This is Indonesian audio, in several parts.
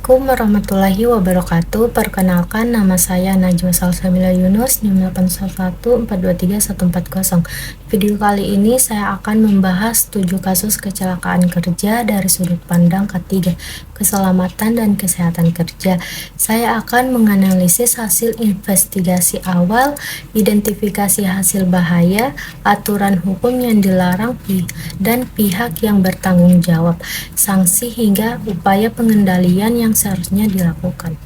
Assalamualaikum warahmatullahi wabarakatuh. Perkenalkan, nama saya Najwa Salsabila Yunus, NIM 811423140. Video kali ini saya akan membahas 7 kasus kecelakaan kerja dari sudut pandang ketiga, keselamatan dan kesehatan kerja. Saya akan menganalisis hasil investigasi awal, identifikasi hasil bahaya, aturan hukum yang dilarang, dan pihak yang bertanggung jawab, sanksi hingga upaya pengendalian yang seharusnya dilakukan.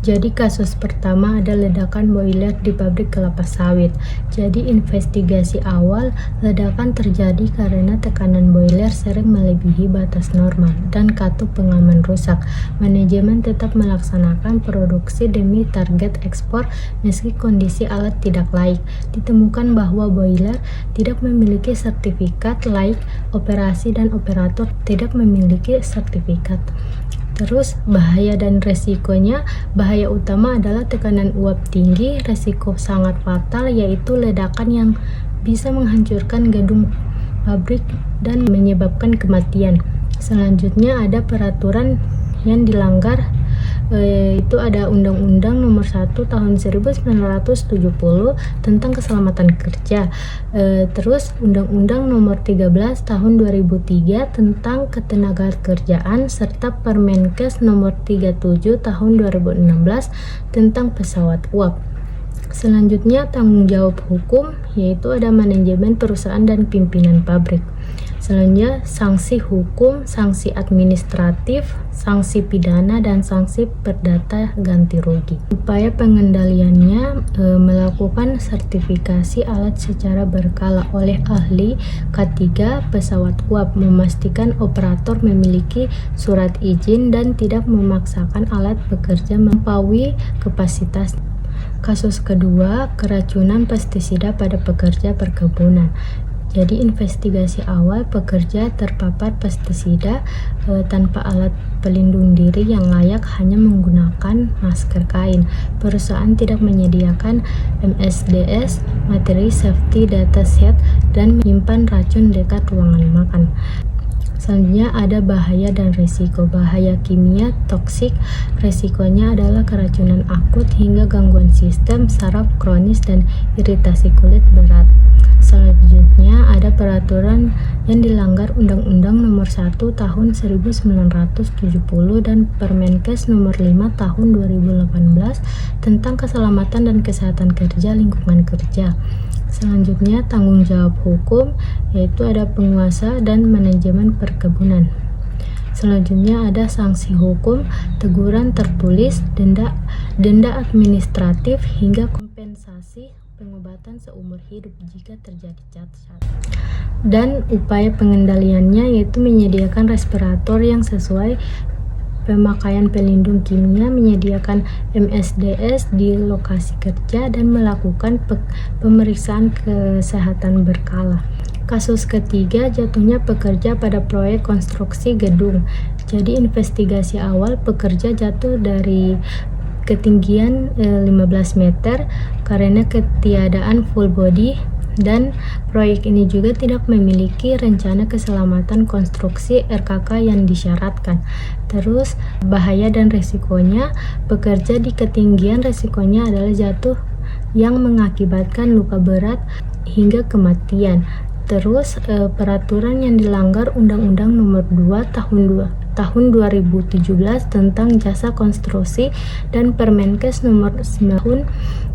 Jadi kasus pertama ada ledakan boiler di pabrik kelapa sawit. Jadi investigasi awal, ledakan terjadi karena tekanan boiler sering melebihi batas normal dan katup pengaman rusak. Manajemen tetap melaksanakan produksi demi target ekspor meski kondisi alat tidak layak. Ditemukan bahwa boiler tidak memiliki sertifikat layak operasi dan operator tidak memiliki sertifikat. Terus bahaya dan resikonya, bahaya utama adalah tekanan uap tinggi, resiko sangat fatal yaitu ledakan yang bisa menghancurkan gedung pabrik dan menyebabkan kematian. Selanjutnya ada peraturan yang dilanggar, itu ada Undang-Undang Nomor 1 Tahun 1970 tentang keselamatan kerja. Terus Undang-Undang Nomor 13 Tahun 2003 tentang ketenagakerjaan serta Permenkes Nomor 37 Tahun 2016 tentang pesawat uap. Selanjutnya tanggung jawab hukum, yaitu ada manajemen perusahaan dan pimpinan pabrik. Selanjutnya sanksi hukum, sanksi administratif, sanksi pidana, dan sanksi perdata ganti rugi. Upaya pengendaliannya melakukan sertifikasi alat secara berkala oleh ahli K3 pesawat uap, memastikan operator memiliki surat izin dan tidak memaksakan alat bekerja melampaui kapasitas. Kasus kedua, keracunan pestisida pada pekerja perkebunan. Jadi investigasi awal, pekerja terpapar pestisida tanpa alat pelindung diri yang layak, hanya menggunakan masker kain. Perusahaan tidak menyediakan MSDS, materi safety data set, dan menyimpan racun dekat ruangan makan. Selanjutnya ada bahaya dan risiko. Bahaya kimia toksik, risikonya adalah keracunan akut hingga gangguan sistem saraf kronis dan iritasi kulit berat. Selanjutnya ada peraturan yang dilanggar Undang-Undang Nomor 1 Tahun 1970 dan Permenkes Nomor 5 Tahun 2018 tentang keselamatan dan kesehatan kerja lingkungan kerja. Selanjutnya tanggung jawab hukum, yaitu ada penguasa dan manajemen perkebunan. Selanjutnya ada sanksi hukum, teguran tertulis, denda administratif hingga kompensasi pengobatan seumur hidup jika terjadi cacat. Dan upaya pengendaliannya yaitu menyediakan respirator yang sesuai, pemakaian pelindung kimia, menyediakan MSDS di lokasi kerja, dan melakukan pemeriksaan kesehatan berkala. Kasus ketiga, jatuhnya pekerja pada proyek konstruksi gedung. Jadi investigasi awal, pekerja jatuh dari ketinggian 15 meter karena ketiadaan full body, dan proyek ini juga tidak memiliki rencana keselamatan konstruksi RKK yang disyaratkan. Terus bahaya dan resikonya, pekerja di ketinggian resikonya adalah jatuh yang mengakibatkan luka berat hingga kematian. Terus peraturan yang dilanggar Undang-Undang Nomor 2 Tahun 2017 tentang jasa konstruksi dan Permenkes Nomor 9 Tahun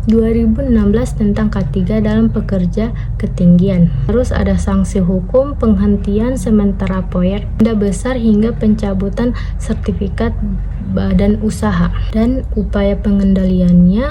2016 tentang K3 dalam pekerja ketinggian. Terus ada sanksi hukum, penghentian sementara proyek, denda besar hingga pencabutan sertifikat badan usaha. Dan upaya pengendaliannya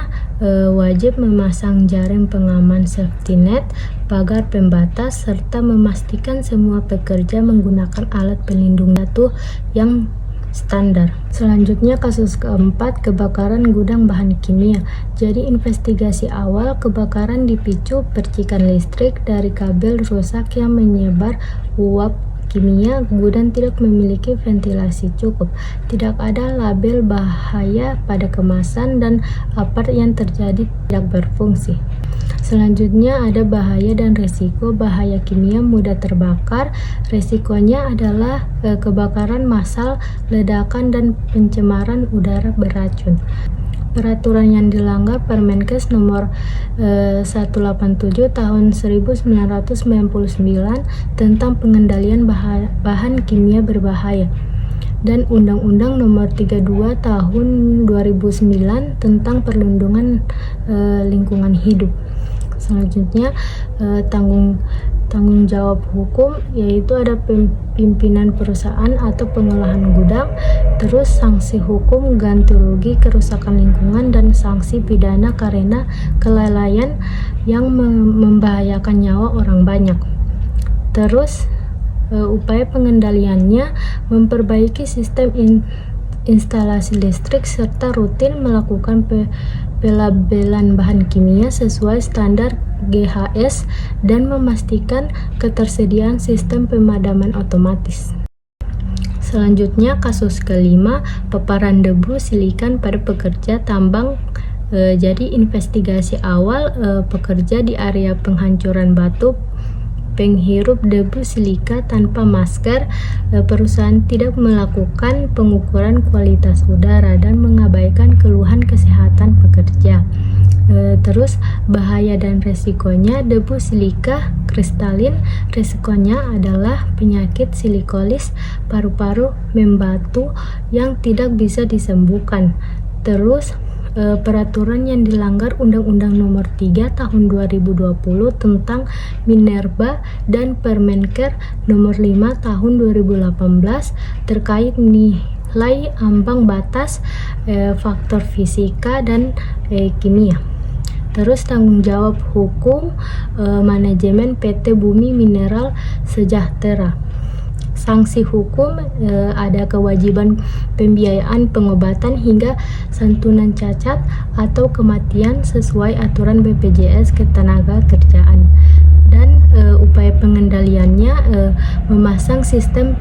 wajib memasang jaring pengaman safety net, pagar pembatas, serta memastikan semua pekerja menggunakan alat pelindung jatuh yang standar. Selanjutnya kasus keempat, kebakaran gudang bahan kimia. Jadi investigasi awal, kebakaran dipicu percikan listrik dari kabel rusak yang menyebar uap kimia, gudang tidak memiliki ventilasi cukup, tidak ada label bahaya pada kemasan, dan apart yang terjadi tidak berfungsi. Selanjutnya ada bahaya dan resiko. Bahaya kimia: mudah terbakar. Resikonya adalah kebakaran massal, ledakan, dan pencemaran udara beracun. Peraturan yang dilanggar: Permenkes nomor 187 tahun 1999 tentang pengendalian bahan kimia berbahaya, dan Undang-Undang nomor 32 tahun 2009 tentang perlindungan lingkungan hidup. Selanjutnya tanggung jawab hukum, yaitu ada pimpinan perusahaan atau pengolahan gudang, terus sanksi hukum, ganti rugi, kerusakan lingkungan, dan sanksi pidana karena kelalaian yang membahayakan nyawa orang banyak. Terus upaya pengendaliannya: memperbaiki sistem instalasi listrik serta rutin melakukan pelabelan bahan kimia sesuai standar GHS dan memastikan ketersediaan sistem pemadaman otomatis. Selanjutnya, kasus kelima, paparan debu silikan pada pekerja tambang. Jadi investigasi awal, pekerja di area penghancuran batu penghirup debu silika tanpa masker. Perusahaan tidak melakukan pengukuran kualitas udara dan mengabaikan keluhan kesehatan pekerja. Terus bahaya dan resikonya: debu silika kristalin, resikonya adalah penyakit silikosis, paru-paru membatu yang tidak bisa disembuhkan. Terus peraturan yang dilanggar: Undang-Undang nomor 3 tahun 2020 tentang minerba dan Permenker nomor 5 tahun 2018 terkait nilai ambang batas faktor fisika dan kimia. Terus tanggung jawab hukum manajemen PT Bumi Mineral Sejahtera. Sanksi hukum, ada kewajiban pembiayaan pengobatan hingga santunan cacat atau kematian sesuai aturan BPJS Ketenagakerjaan. Dan upaya pengendaliannya, memasang sistem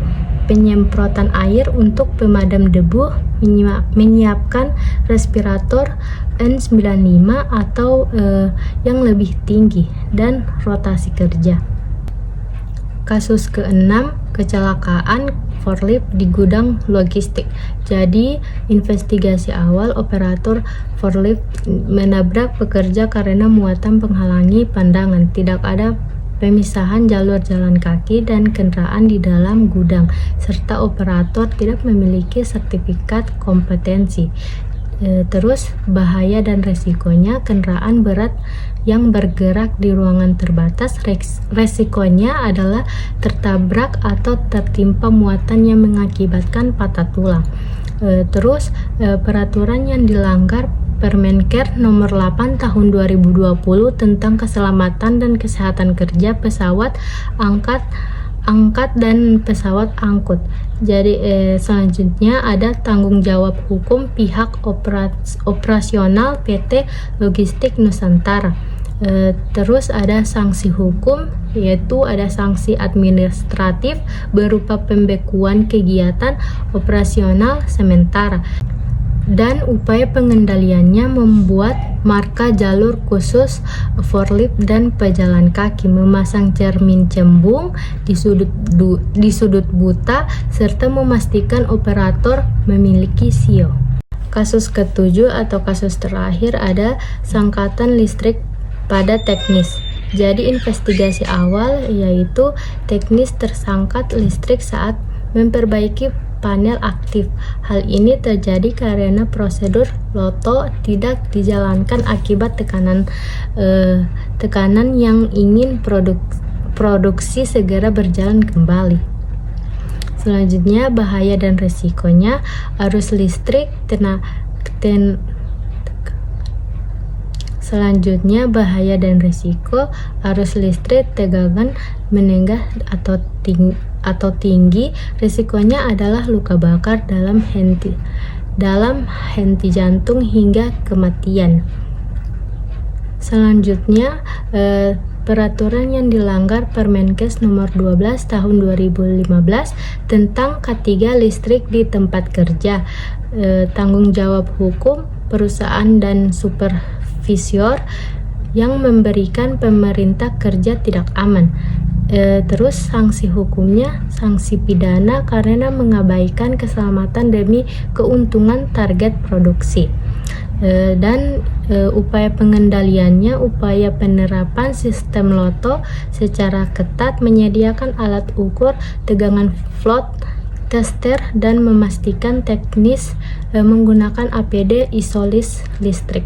penyemprotan air untuk pemadam debu, menyiapkan respirator N95 atau yang lebih tinggi, dan rotasi kerja. Kasus keenam, kecelakaan forklift di gudang logistik. Jadi investigasi awal, operator forklift menabrak pekerja karena muatan penghalangi pandangan, tidak ada pemisahan jalur jalan kaki dan kendaraan di dalam gudang, serta operator tidak memiliki sertifikat kompetensi. Terus bahaya dan resikonya: kendaraan berat yang bergerak di ruangan terbatas, resikonya adalah tertabrak atau tertimpa muatan yang mengakibatkan patah tulang. Terus peraturan yang dilanggar: Permenker nomor 8 tahun 2020 tentang keselamatan dan kesehatan kerja pesawat angkat dan pesawat angkut. Jadi selanjutnya ada tanggung jawab hukum pihak operasional PT Logistik Nusantara. Terus ada sanksi hukum, yaitu ada sanksi administratif berupa pembekuan kegiatan operasional sementara. Dan upaya pengendaliannya: membuat marka jalur khusus forklift dan pejalan kaki, memasang cermin cembung di sudut buta, serta memastikan operator memiliki SIO. Kasus ketujuh atau kasus terakhir ada sangkatan listrik pada teknis. Jadi investigasi awal, yaitu teknis tersangkat listrik saat memperbaiki panel aktif. Hal ini terjadi karena prosedur loto tidak dijalankan akibat tekanan yang ingin produksi segera berjalan kembali. Selanjutnya bahaya dan resikonya: arus listrik Selanjutnya bahaya dan risiko: arus listrik tegangan menengah atau tinggi. Risikonya adalah luka bakar dalam henti jantung hingga kematian. Selanjutnya peraturan yang dilanggar Permenkes nomor 12 tahun 2015 tentang K3 listrik di tempat kerja, tanggung jawab hukum perusahaan dan supervisor yang memberikan pemerintah kerja tidak aman. Terus sanksi hukumnya sanksi pidana karena mengabaikan keselamatan demi keuntungan target produksi. Dan upaya pengendaliannya, upaya penerapan sistem loto secara ketat, menyediakan alat ukur tegangan float tester dan memastikan teknis menggunakan APD isolis listrik.